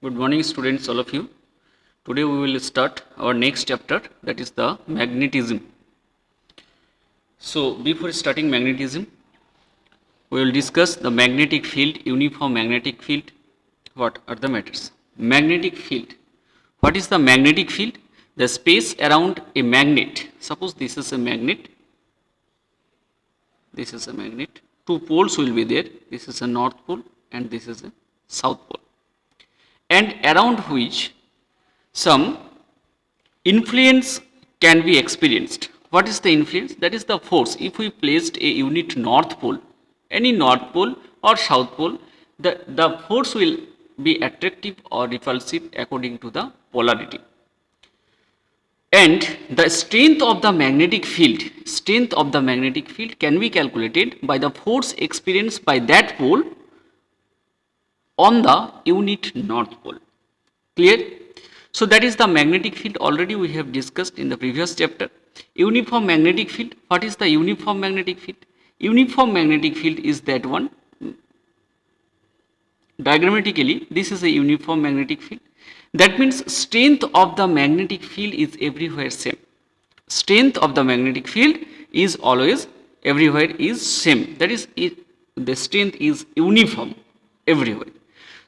Good morning, students, all of you. Today we will start our next chapter, that is the magnetism. So, before starting magnetism, we will discuss the magnetic field, uniform magnetic field. What are the matters? Magnetic field. What is the magnetic field? The space around a magnet. Suppose this is a magnet. This is a magnet. Two poles will be there. This is a north pole and this is a south pole. And around which some influence can be experienced. What is the influence? That is the force. If we placed a unit north pole, any north pole or south pole, the force will be attractive or repulsive according to the polarity. And the strength of the magnetic field can be calculated by the force experienced by that pole on the unit north pole. Clear? So that is the magnetic field. Already we have discussed in the previous chapter. Uniform magnetic field. What is the uniform magnetic field? Uniform magnetic field is that one. Diagrammatically, this is a uniform magnetic field. That means strength of the magnetic field is everywhere same. Strength of the magnetic field is always everywhere is same. That is, the strength is uniform everywhere.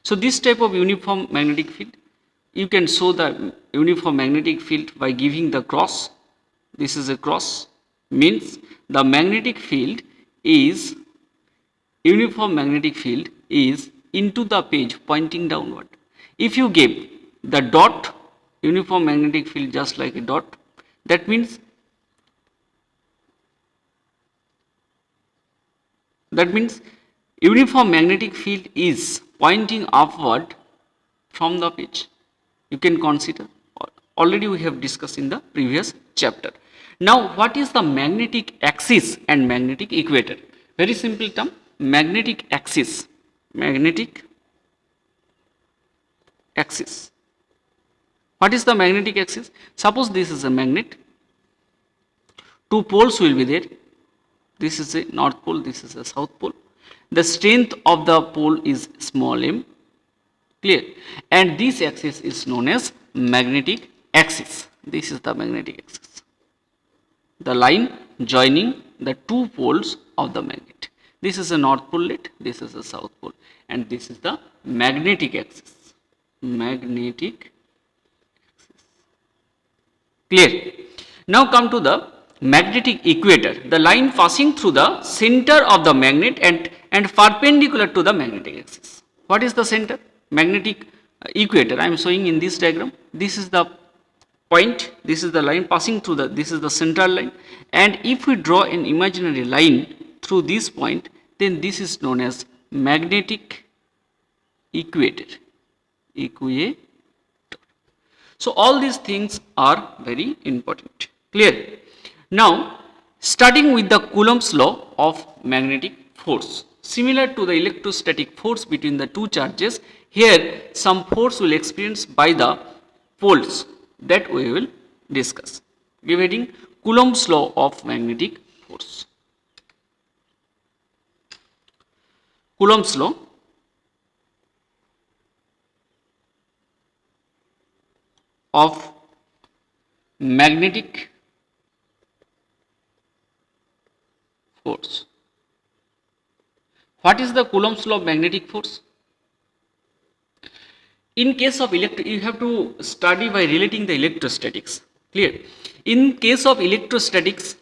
So this type of uniform magnetic field, you can show the uniform magnetic field by giving the cross. This is a cross, means the magnetic field is, uniform magnetic field is into the page pointing downward. If you give the dot, uniform magnetic field just like a dot, that means uniform magnetic field is pointing upward from the page. You can consider, already we have discussed in the previous chapter. Now what is the magnetic axis and magnetic equator? Very simple term, magnetic axis. Magnetic axis. What is the magnetic axis? Suppose this is a magnet, two poles will be there. This is a north pole, this is a south pole. The strength of the pole is small m. Clear? And this axis is known as magnetic axis. This is the magnetic axis. The line joining the two poles of the magnet. This is a north pole, this is a south pole, and this is the magnetic axis. Magnetic axis. Clear? Now come to the magnetic equator. The line passing through the center of the magnet and perpendicular to the magnetic axis. What is the center? Magnetic equator. I am showing in this diagram. This is the point, this is the line passing through this is the central line, and if we draw an imaginary line through this point, then this is known as magnetic equator. So all these things are very important. Clear? Now starting with the Coulomb's law of magnetic force. Similar to the electrostatic force between the two charges, here some force will experienced by the poles that we will discuss. Give heading Coulomb's law of magnetic force. Coulomb's law of magnetic force. What is the Coulomb's law of magnetic force? In case of you have to study by relating the electrostatics. Clear? In case of electrostatics,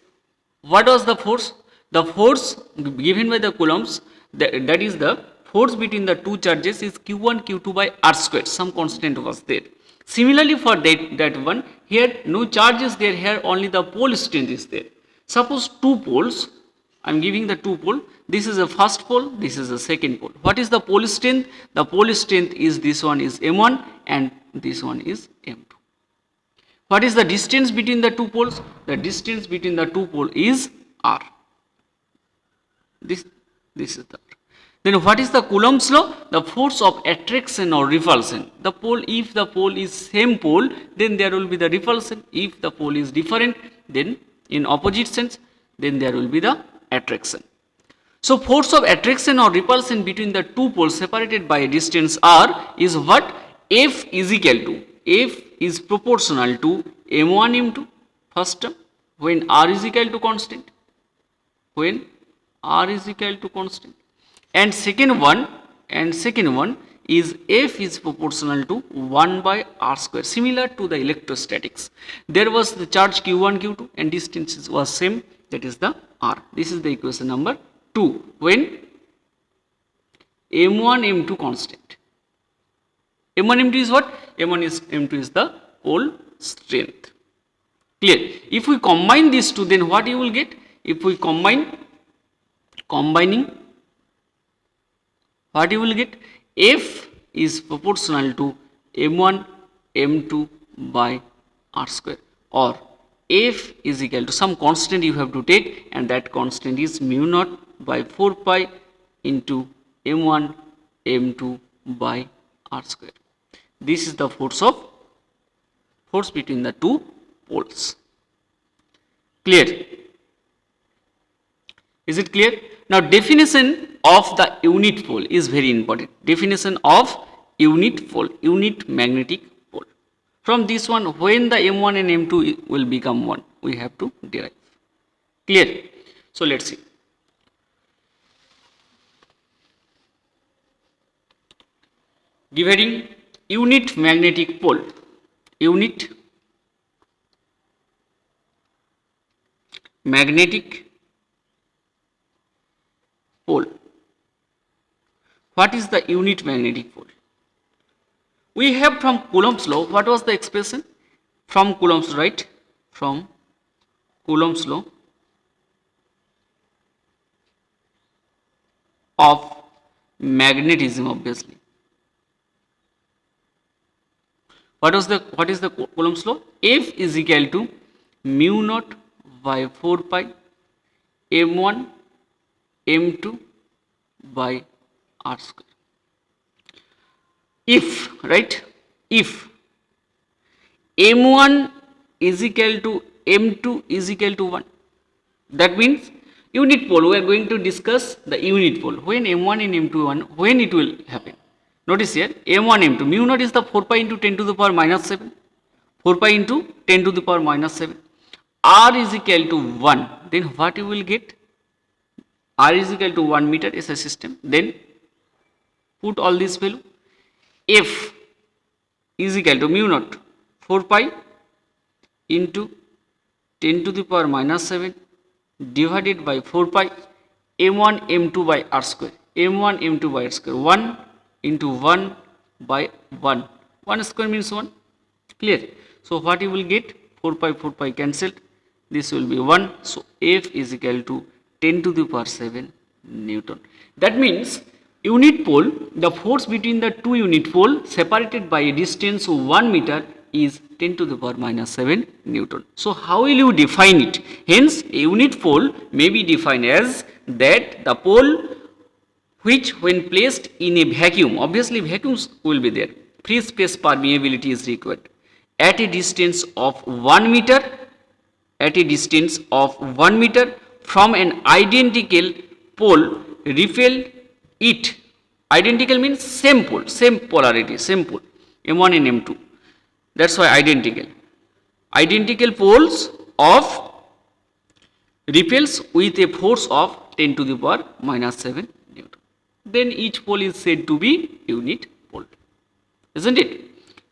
what was the force? The force given by the Coulomb's, that is the force between the two charges is Q1 Q2 by R squared. Some constant was there. Similarly for that one, here no charge is there, here only the pole strength is there. Suppose two poles, I am giving the two pole. This is the first pole, this is the second pole. What is the pole strength? The pole strength is, this one is M1 and this one is M2. What is the distance between the two poles? The distance between the two poles is R. This is the R. Then what is the Coulomb's law? The force of attraction or repulsion. The pole, if the pole is same pole, then there will be the repulsion. If the pole is different, then in opposite sense, then there will be the attraction. So force of attraction or repulsion between the two poles separated by a distance r is what? F is equal to, F is proportional to m1 m2 first term when r is equal to constant, when r is equal to constant, and second one is F is proportional to 1 by r square, similar to the electrostatics. There was the charge q1 q2 and distance was same, that is the r. This is the equation number 2 when m1 m2 constant. M1 m2 is what? M2 is the pole strength. Clear? If we combine these two, then what you will get? If we combining, what you will get? F is proportional to m1 m2 by r square, or F is equal to some constant you have to take, and that constant is mu naught by 4 pi into m1 m2 by r square. This is the force between the two poles. Clear? Is it clear? Now definition of the unit pole is very important. Definition of unit pole, unit magnetic pole. From this one, when the m1 and m2 will become 1, we have to derive. Clear? So let's see. Give heading unit magnetic pole. Unit magnetic pole. What is the unit magnetic pole? We have from Coulomb's law, what was the expression? From Coulomb's, right? From Coulomb's law of magnetism, obviously. What is the Coulomb's law? F is equal to mu naught by 4 pi m1 m2 by r square. If, right, if m1 is equal to m2 is equal to 1, that means unit pole, we are going to discuss the unit pole. When m1 and m2 1, when it will happen? Notice here, m1 m2, mu naught is the 4 pi into 10 to the power minus 7, 4 pi into 10 to the power minus 7. R is equal to 1, then what you will get? R is equal to 1 meter is a system. Then put all this value. F is equal to mu naught 4 pi into 10 to the power minus 7 divided by 4 pi m1 m2 by r square. M1 m2 by r square, 1 into 1 by 1. 1 square means 1. Clear? So what you will get? 4 pi cancelled. This will be 1. So F is equal to 10 to the power 7 Newton. That means unit pole, the force between the two unit pole separated by a distance of 1 meter is 10 to the power minus 7 Newton. So how will you define it? Hence a unit pole may be defined as that the pole which when placed in a vacuum, obviously vacuums will be there, free space permeability is required, at a distance of 1 meter, from an identical pole, repel it. Identical means same pole, same polarity, same pole, m1 and m2. That's why identical. Identical poles of repels with a force of 10 to the power minus 7 Newton. Then each pole is said to be unit pole. Isn't it?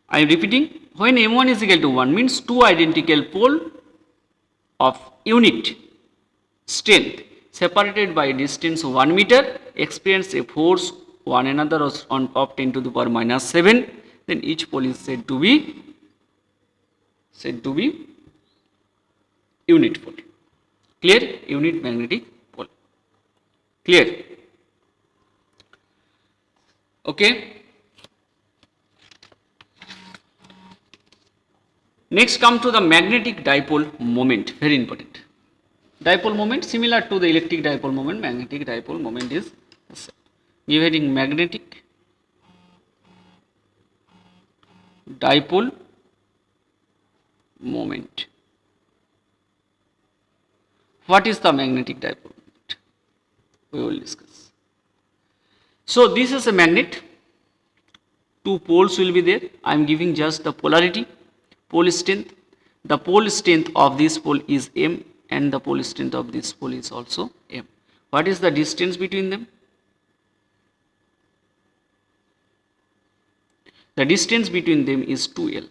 I am repeating. When m1 is equal to 1 means two identical pole of unit strength separated by a distance of 1 meter experience a force one another on of 10 to the power minus 7, then each pole is said to be unit pole. Clear? Unit magnetic pole. Clear? Okay. Next come to the magnetic dipole moment, very important. Dipole moment similar to the electric dipole moment, magnetic dipole moment is give heading magnetic dipole moment. What is the magnetic dipole moment? We will discuss. So this is a magnet. two poles will be there. I am giving just the polarity, pole strength. The pole strength of this pole is M and the pole strength of this pole is also M. What is the distance between them? The distance between them is 2L.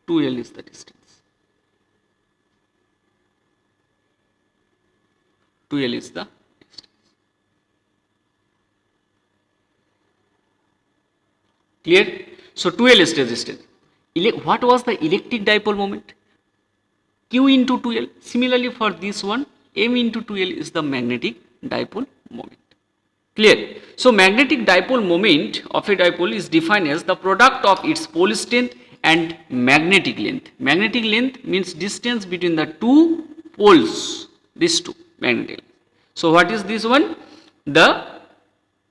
2L is the distance. 2L is the distance. Clear? So 2L is the distance. What was the electric dipole moment? Q into 2L. Similarly for this one, M into 2L is the magnetic dipole moment. Clear? So magnetic dipole moment of a dipole is defined as the product of its pole strength and magnetic length. Magnetic length means distance between the two poles. These two magnetic. So what is this one? The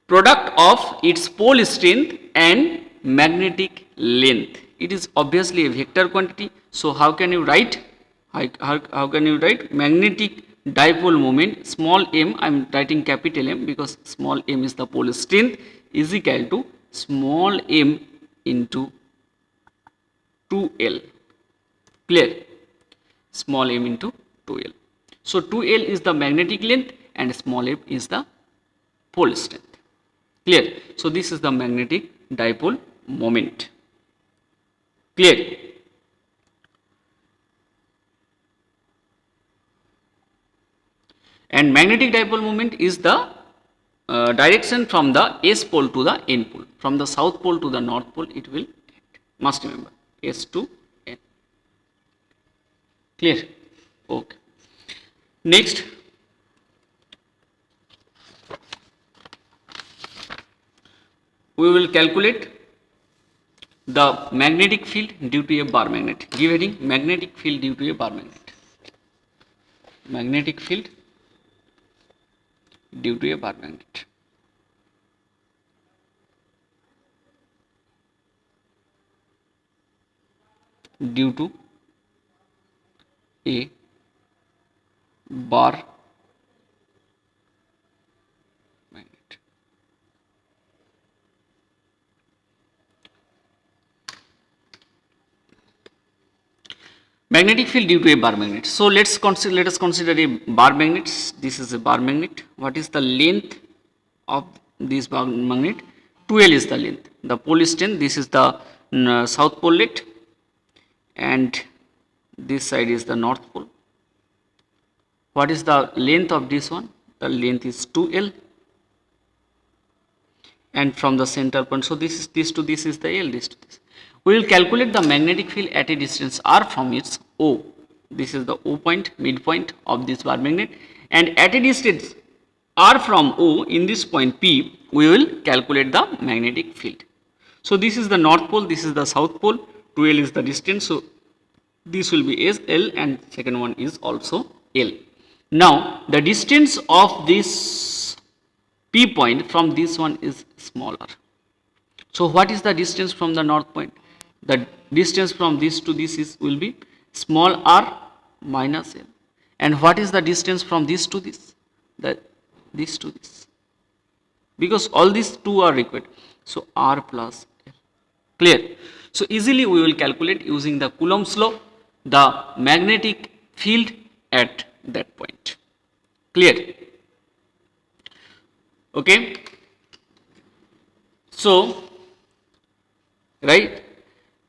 product of its pole strength and magnetic length. It is obviously a vector quantity. So how can you write? How can you write magnetic dipole moment? Small m, I am writing capital M because small m is the pole strength, is equal to small m into 2L. Clear? Small m into 2L. So 2L is the magnetic length and small m is the pole strength. Clear? So this is the magnetic dipole moment. Clear? And magnetic dipole moment is the direction from the S pole to the N pole. From the south pole to the north pole it will act. Must remember S to N. Clear? Okay. Next, we will calculate the magnetic field due to a bar magnet. Give heading magnetic field due to a bar magnet. Magnetic field due to a bar magnet. Due to a bar magnet. Magnetic field due to a bar magnet. So let us consider a bar magnet. This is a bar magnet. What is the length of this bar magnet? 2L is the length. The pole strength, this is the south pole let, and this side is the north pole. What is the length of this one? The length is 2L, and from the center point, so this is this to this is the L, this to this. We will calculate the magnetic field at a distance r from its O. This is the O point, midpoint of this bar magnet, and at a distance r from O in this point P, we will calculate the magnetic field. So this is the north pole, this is the south pole, 2L is the distance, so this will be S L and second one is also L. Now the distance of this P point from this one is smaller. So what is the distance from the north point? The distance from this to this is will be small r minus L. And what is the distance from this to this? This to this. Because all these two are required. So r plus L. Clear? So easily we will calculate using the Coulomb's law the magnetic field at that point. Clear? Okay. So, right.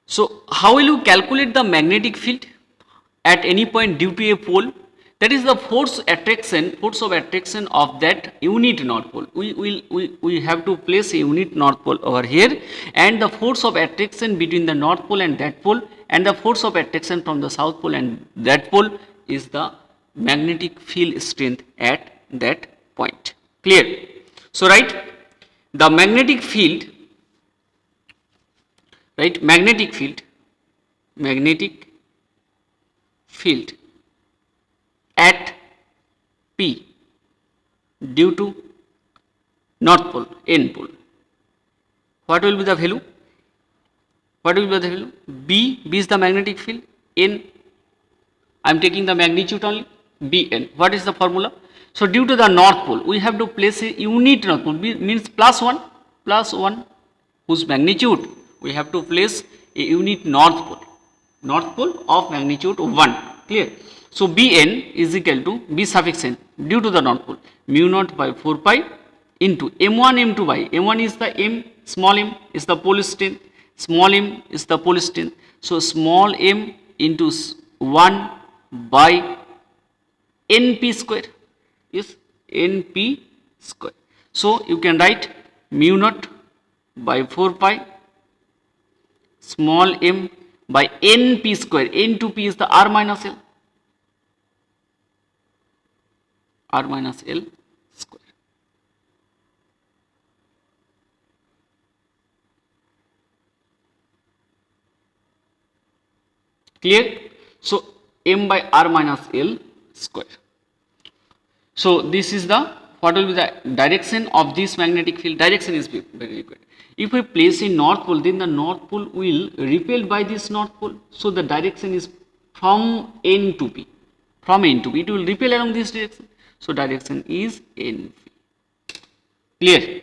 So how will you calculate the magnetic field at any point due to a pole? That is the force of attraction of that unit north pole. We have to place a unit north pole over here, and the force of attraction between the north pole and that pole, and the force of attraction from the south pole and that pole is the magnetic field strength at that point. Clear? So right, the magnetic field, right, magnetic field at P due to north pole, N pole. What will be the value? What will be the value? B is the magnetic field, N, I am taking the magnitude only, Bn. What is the formula? So due to the north pole, we have to place a unit north pole, means plus 1, whose magnitude we have to place a unit north pole of magnitude 1. Clear? So Bn is equal to B suffix n due to the north pole mu naught by 4 pi into m1 m2 by m1 is the m, small m is the pole strength, small m is the pole strength. So small m into 1 by np square is np square. So you can write mu naught by 4 pi small m by np square. N to p is the r minus l, r minus l square. Clear? So m by r minus l square. So this is the, what will be the direction of this magnetic field? Direction is very required. If we place a north pole, then the north pole will repel by this north pole. So the direction is from n to p. From n to p, it will repel along this direction. So direction is np. Clear?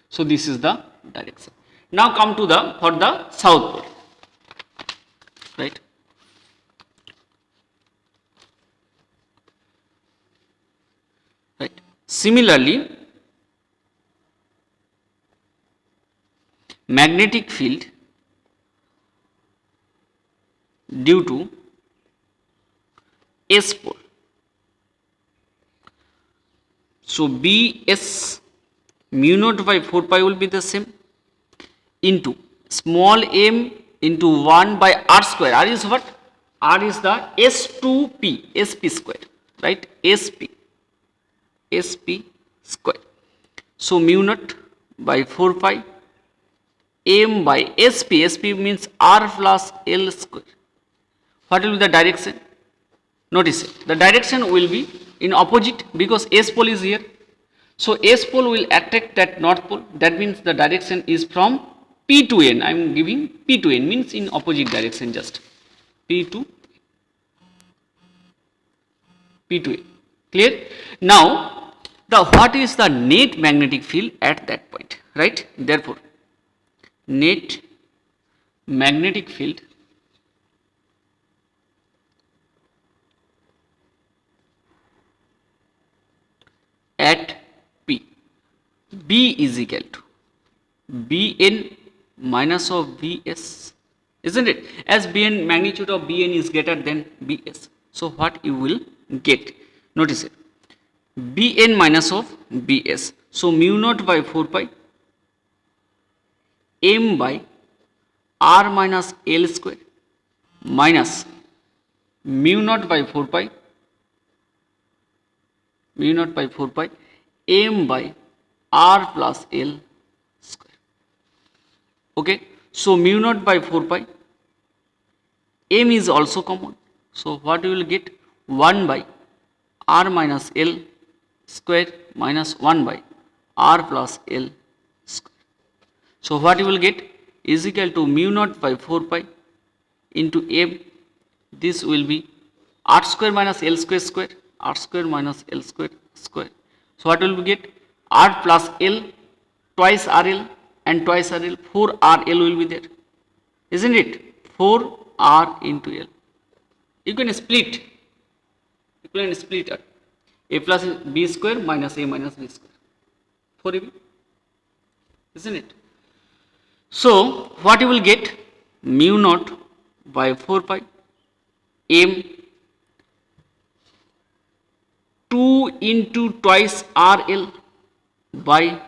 So this is the direction. Now come to the, for the south pole, right? Right. Similarly, magnetic field due to S pole. So Bs mu naught by 4 pi will be the same into small m into 1 by r square. R is what? R is the S2p, sp square, right? sp square. So mu naught by 4 pi m by sp means r plus l square. What will be the direction? Notice it. The direction will be in opposite because S pole is here. So S pole will attract that north pole. That means the direction is from P to N. I am giving P to N, means in opposite direction, just P to N. Clear? Now the what is the net magnetic field at that point, right? Therefore net magnetic field at P, B is equal to Bn minus of Bs, isn't it? As Bn, magnitude of Bn is greater than Bs. So what you will get? Notice it. Bn minus of Bs. So mu naught by 4 pi m by r minus l square minus mu naught by 4 pi m by r plus l square. Okay, so mu naught by 4 pi m is also common. So what you will get? 1 by r minus l square minus 1 by r plus l square. So what you will get is equal to mu naught by 4 pi into m. This will be r square minus l square square, r square minus l square square. So what will we get? R plus l twice RL and twice RL, 4RL will be there, isn't it? 4R into L. You can split. A plus B square minus A minus B square, 4AB, isn't it? So what you will get? Mu naught by 4 pi m 2 into twice RL by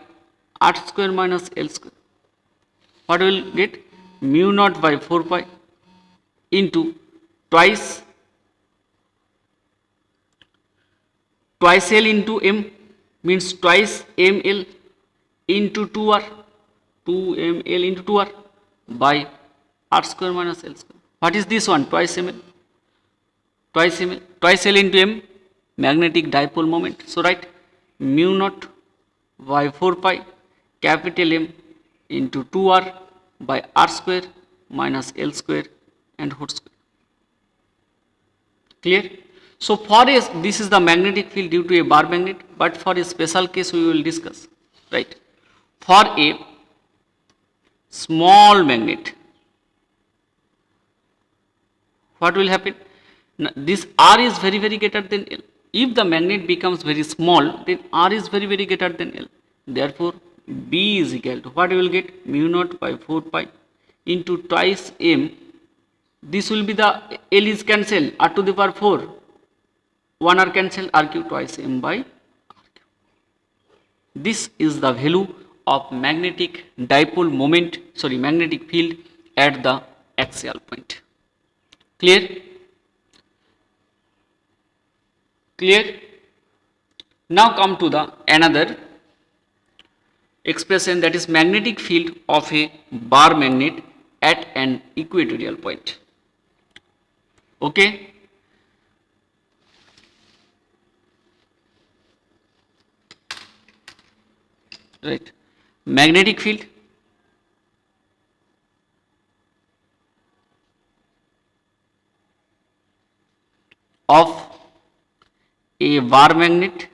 R square minus L square. What will get? Mu naught by 4 pi into twice L into m, means twice ml into 2r, 2ml into 2r by r square minus l square. What is this one? Twice ml, twice l into m, magnetic dipole moment. So write mu naught by 4 pi capital M into 2r by r square minus l square and whole square. Clear? So for a, this is the magnetic field due to a bar magnet, but for a special case we will discuss, right? For a small magnet, what will happen? This R is very greater than L. If the magnet becomes very small, then R is very greater than L. Therefore, B is equal to what you will get? Mu naught by 4 pi into twice M. This will be the L is cancelled, R to the power 4. 1 R cancelled, R cube twice M by R cube. This is the value of magnetic dipole moment, magnetic field at the axial point. Clear? Clear? Now come to the another expression, that is magnetic field of a bar magnet at an equatorial point. Okay? Right. Magnetic field of a bar magnet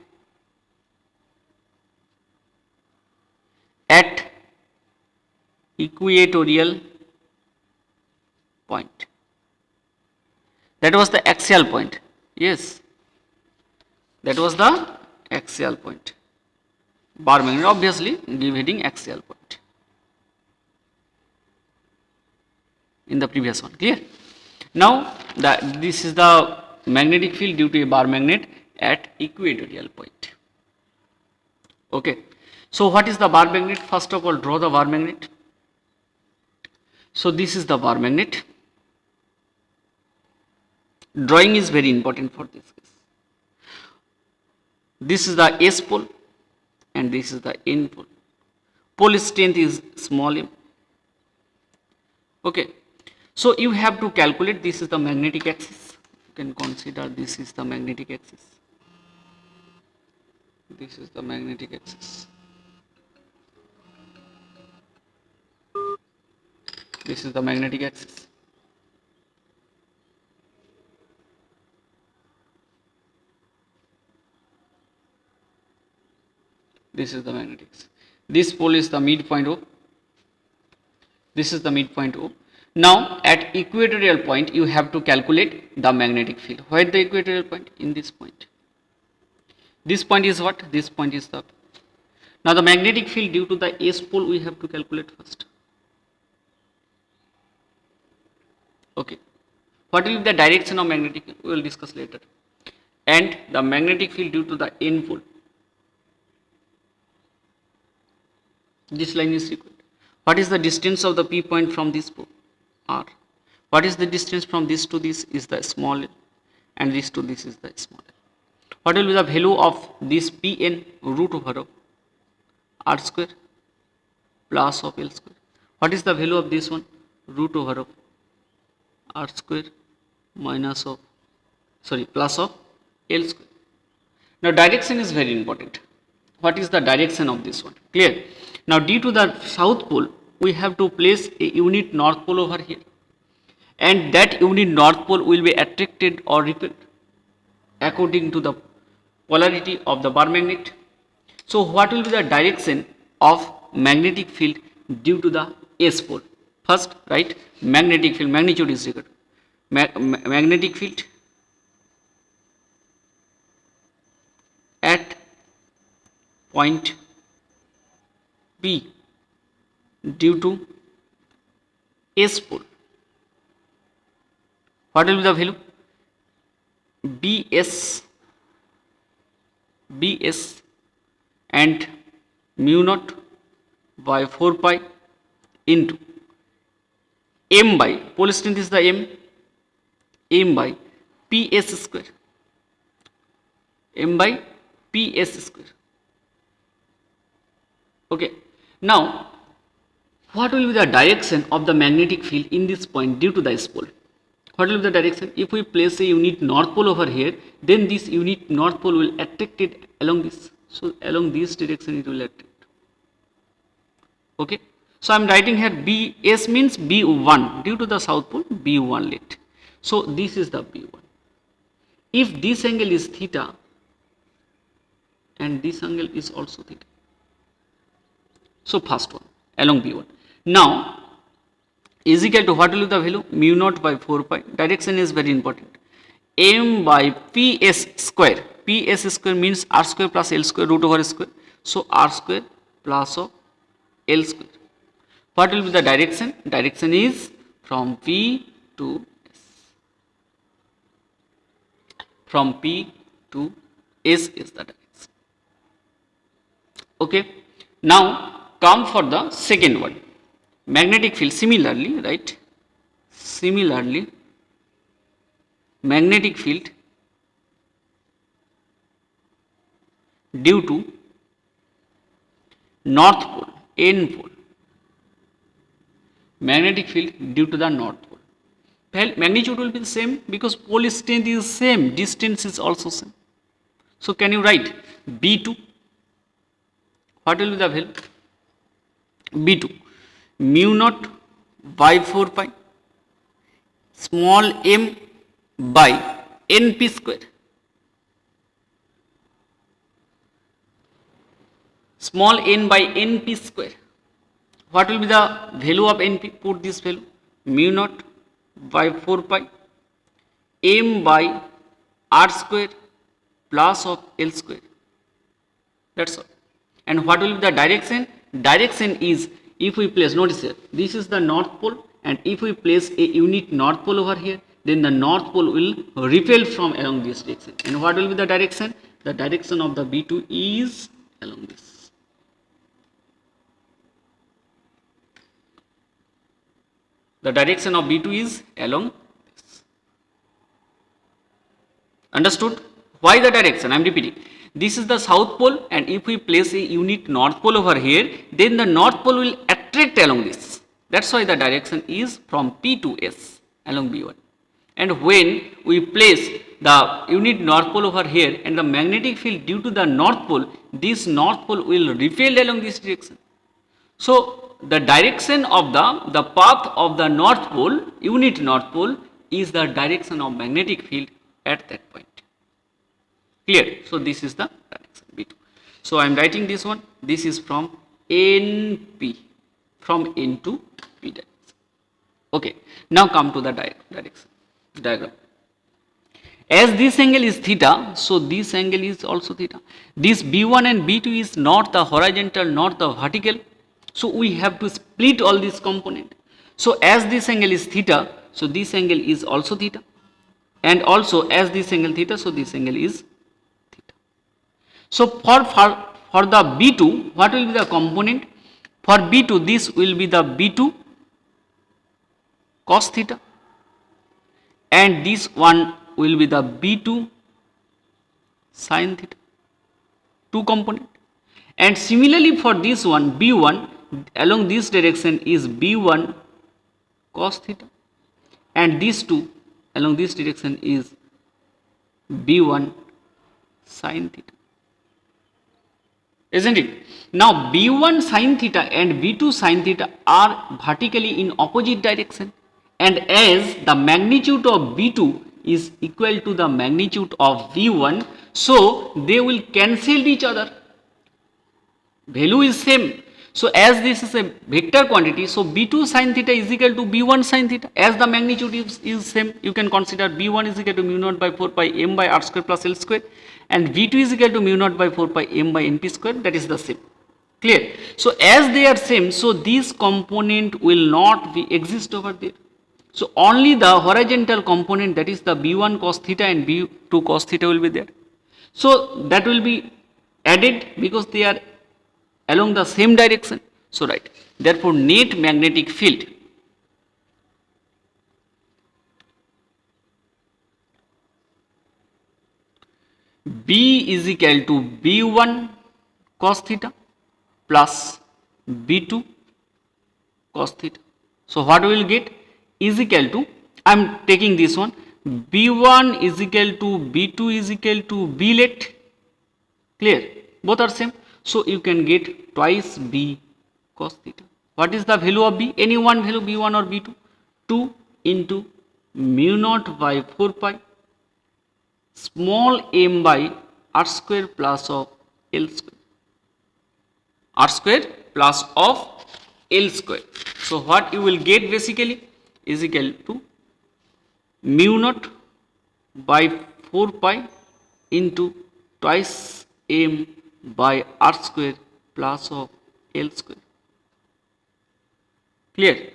at equatorial point. That was the axial point. Yes, that was the axial point. Bar magnet, obviously give heading axial point in the previous one. Clear? Now this is the magnetic field due to a bar magnet at equatorial point. Okay. So what is the bar magnet? First of all, draw the bar magnet. So this is the bar magnet. Drawing is very important for this case. This is the S pole and this is the N pole. Pole strength is small m. Okay. So you have to calculate, this is the magnetic axis. You can consider this is the magnetic axis. This is the magnetic axis. This is the magnetic axis. This is the magnetic axis. This pole is the midpoint O. This is the midpoint O. Now at equatorial point you have to calculate the magnetic field. Where the equatorial point? In this point. This point is what? This point is the. Now the magnetic field due to the S pole we have to calculate first. Okay. What will be the direction of magnetic field? We will discuss later. And the magnetic field due to the N pole. This line is required. What is the distance of the P point from this pole? R. What is the distance from this to this? Is the small l, and this to this is the small l. What will be the value of this Pn? Root over of R square plus of L square. What is the value of this one? Root over of R square minus of plus of L square. Now direction is very important. What is the direction of this one? Clear? Now due to the south pole we have to place a unit north pole over here, and that unit north pole will be attracted or repelled according to the polarity of the bar magnet. So what will be the direction of magnetic field due to the S pole? First, right, magnetic field, magnitude is required. Magnetic field at point P due to S pole. What will be the value? BS and mu naught by 4 pi into M by, pole strength is the M by PS square. M by PS square. Okay. Now, what will be the direction of the magnetic field in this point due to the S pole? What will be the direction? If we place a unit north pole over here, then this unit north pole will attract it along this. So along this direction it will attract. Okay. So I am writing here BS means B1 due to the south pole, B1 let. So this is the B1. If this angle is theta and this angle is also theta. So first one along B1. Now is equal to, what will be the value? Mu naught by 4 pi. Direction is very important. M by ps square. Ps square means r square plus l square root over square. So r square plus of l square. What will be the direction? Direction is from P to S. From P to S is the direction. Okay. Now come for the second one. Magnetic field. Similarly, right? Similarly, magnetic field due to north pole, N pole. Magnetic field due to the north pole. Well, magnitude will be the same because pole strength is same, distance is also same. So can you write B2? What will be the value? B2 mu naught by 4 pi small m by np square. Small n by np square. What will be the value of np? Put this value, mu naught by 4 pi m by r square plus of l square. That's all. And what will be the direction? Direction is, if we place, notice here, this is the north pole, and if we place a unit north pole over here, then the north pole will repel from along this direction. And what will be the direction? The direction of the B2 is along this. The direction of B2 is along this. Understood? Why the direction? I am repeating. This is the south pole, and if we place a unit north pole over here, then the north pole will attract along this. That's why the direction is from P to S along B1. And when we place the unit north pole over here and the magnetic field due to the north pole, this north pole will repel along this direction. So the direction of the path of the north pole, unit north pole, is the direction of magnetic field at that point. Clear? So this is the direction B2. So I am writing this one. This is from NP, from N to P direction. Okay. Now come to the diagram. As this angle is theta, so this angle is also theta. This B1 and B2 is not the horizontal, not the vertical. So we have to split all these components. So as this angle is theta, so this angle is also theta. And also as this angle theta, so this angle is theta. So for the B2, what will be the component? For B2, this will be the B2 cos theta, and this one will be the B2 sin theta, two component. And similarly for this one, B1, along this direction is B1 cos theta, and these two along this direction is B1 sin theta. Isn't it? Now B1 sin theta and B2 sin theta are vertically in opposite direction, and as the magnitude of B2 is equal to the magnitude of B1, so they will cancel each other. Value is same. So as this is a vector quantity, so B2 sin theta is equal to B1 sin theta. As the magnitude is same, you can consider B1 is equal to mu naught by 4 pi m by r square plus l square, and V2 is equal to mu naught by 4 pi m by np square. That is the same. Clear? So as they are same, so this component will not be exist over there. So only the horizontal component, that is the B1 cos theta and B2 cos theta, will be there. So that will be added because they are along the same direction. So right. Therefore net magnetic field B is equal to B1 cos theta plus B2 cos theta. So what we will get is equal to, I am taking this one, B1 is equal to B2 is equal to B let. Clear? Both are same. So you can get twice B cos theta. What is the value of B? Any one value, B1 or B2? 2 into mu naught by 4 pi small m by r square plus of l square. R square plus of L square. So what you will get basically is equal to mu naught by 4 pi into twice m by r square plus of L square. Clear?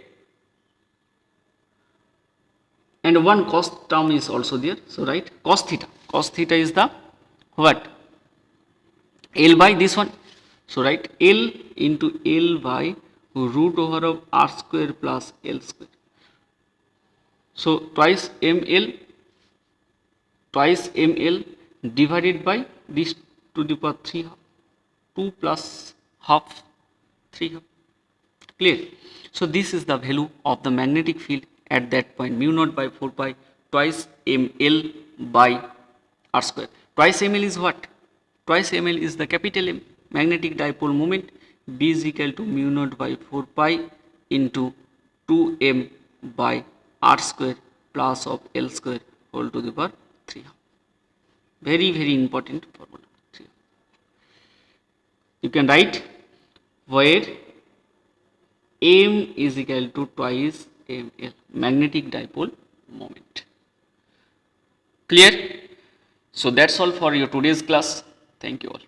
And one cos term is also there. So right, cos theta. Cos theta is the what? L by this one. So write L into L by root over of r square plus L square. So twice ml divided by this to the power 3 half, 2 plus half 3 half. Clear? So this is the value of the magnetic field at that point, mu naught by 4 pi twice ml by r square. Twice ml is what? Twice ml is the capital M, magnetic dipole moment. B is equal to mu naught by 4 pi into 2m by r square plus of L square whole to the power 3 half. Very, very important formula. You can write where m is equal to twice ml, magnetic dipole moment. Clear? So that's all for your today's class. Thank you all.